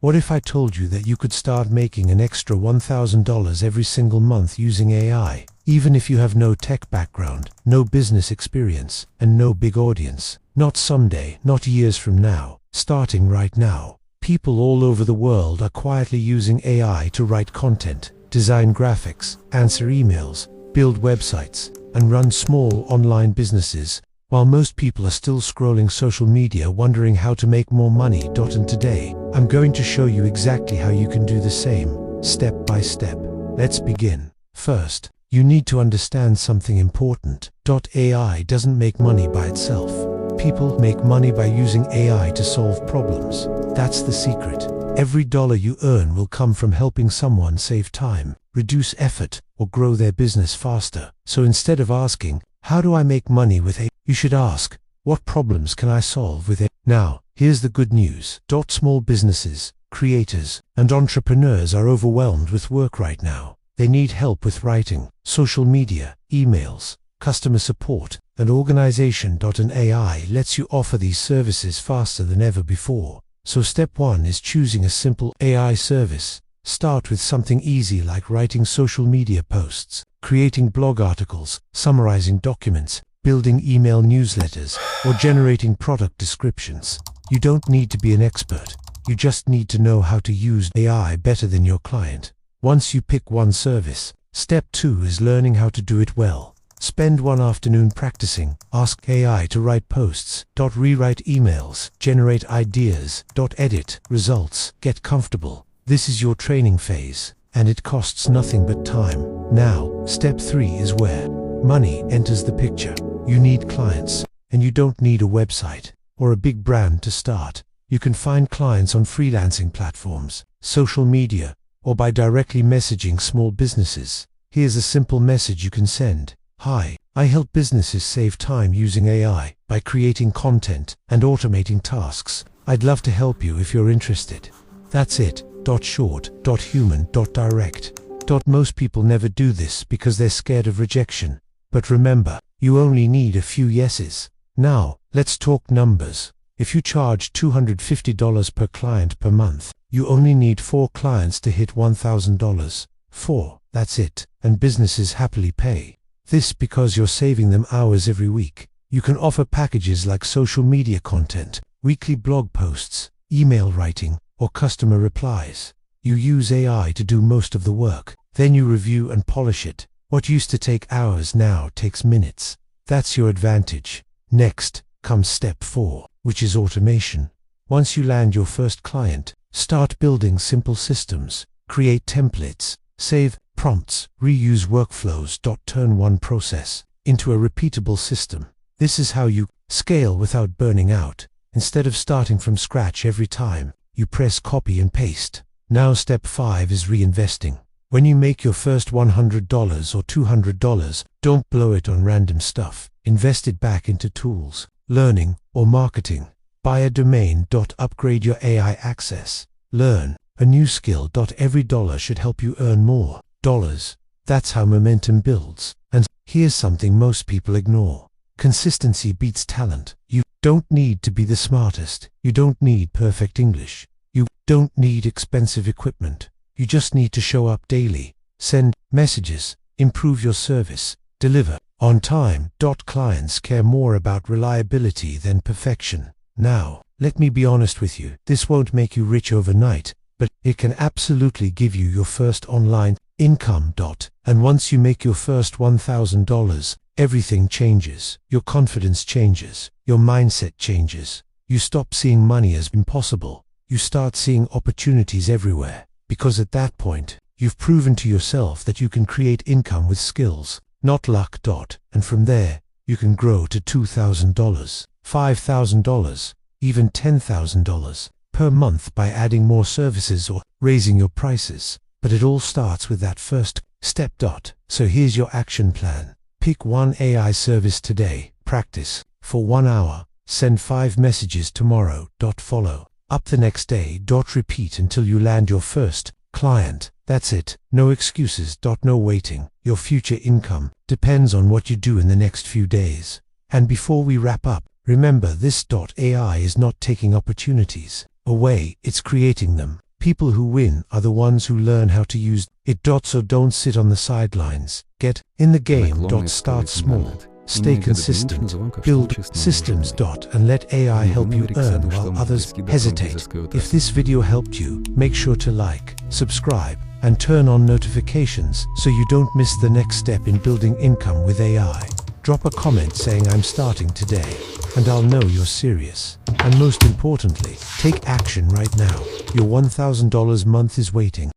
What if I told you that you could start making an extra $1,000 every single month using AI, even if you have no tech background, no business experience, and no big audience? Not someday, not years from now, starting right now. People all over the world are quietly using AI to write content, design graphics, answer emails, build websites, and run small online businesses, while most people are still scrolling social media wondering how to make more money. And today, I'm going to show you exactly how you can do the same, step by step. Let's begin. First, you need to understand something important. AI doesn't make money by itself. People make money by using AI to solve problems. That's the secret. Every dollar you earn will come from helping someone save time, reduce effort, or grow their business faster. So instead of asking, how do I make money with AI? You should ask, what problems can I solve with AI? Now, here's the good news. Small businesses, creators, and entrepreneurs are overwhelmed with work right now. They need help with writing, social media, emails, customer support, and organization. And AI lets you offer these services faster than ever before. So step 1 is choosing a simple AI service. Start with something easy like writing social media posts, creating blog articles, summarizing documents, building email newsletters, or generating product descriptions. You don't need to be an expert. You just need to know how to use AI better than your client. Once you pick one service, step 2 is learning how to do it well. Spend one afternoon practicing. Ask AI to write posts, rewrite emails, generate ideas, edit results. Get comfortable. This is your training phase, and it costs nothing but time. Now, step 3 is where money enters the picture. You need clients, and you don't need a website or a big brand to start. You can find clients on freelancing platforms, social media, or by directly messaging small businesses. Here's a simple message you can send. Hi, I help businesses save time using AI by creating content and automating tasks. I'd love to help you if you're interested. That's it. Short, human, direct. Most people never do this because they're scared of rejection. But remember, you only need a few yeses. Now, let's talk numbers. If you charge $250 per client per month, you only need 4 clients to hit $1,000. 4, that's it, and businesses happily pay. This because you're saving them hours every week. You can offer packages like social media content, weekly blog posts, email writing, or customer replies. You use AI to do most of the work, then you review and polish it. What used to take hours now takes minutes. That's your advantage. Next comes step 4, which is automation. Once you land your first client, start building simple systems, create templates, save prompts, reuse workflows. Turn one process into a repeatable system. This is how you scale without burning out. Instead of starting from scratch every time, you press copy and paste. Now step 5 is reinvesting. When you make your first $100 or $200, don't blow it on random stuff. Invest it back into tools, learning, or marketing. Buy a domain. Upgrade your AI access. Learn a new skill. Every dollar should help you earn more dollars. That's how momentum builds. And here's something most people ignore. Consistency beats talent. You don't need to be the smartest. You don't need perfect English. You don't need expensive equipment. You just need to show up daily, send messages, improve your service, deliver on time. Clients care more about reliability than perfection. Now, let me be honest with you. This won't make you rich overnight, but it can absolutely give you your first online income. And once you make your first $1,000, everything changes. Your confidence changes. Your mindset changes. You stop seeing money as impossible. You start seeing opportunities everywhere. Because at that point, you've proven to yourself that you can create income with skills, not luck. And from there, you can grow to $2,000, $5,000, even $10,000 per month by adding more services or raising your prices. But it all starts with that first step. So here's your action plan. Pick one AI service today, practice for 1 hour, send 5 messages tomorrow. Follow up the next day. Repeat until you land your first client. That's it. No excuses. No waiting. Your future income depends on what you do in the next few days. And before we wrap up, remember this. AI is not taking opportunities away, it's creating them. People who win are the ones who learn how to use it. So don't sit on the sidelines. Get in the game. Start small. Stay consistent. Build systems. And let AI help you earn while others hesitate. If this video helped you, make sure to like, subscribe, and turn on notifications so you don't miss the next step in building income with AI. Drop a comment saying I'm starting today, and I'll know you're serious. And most importantly, take action right now. Your $1,000 month is waiting.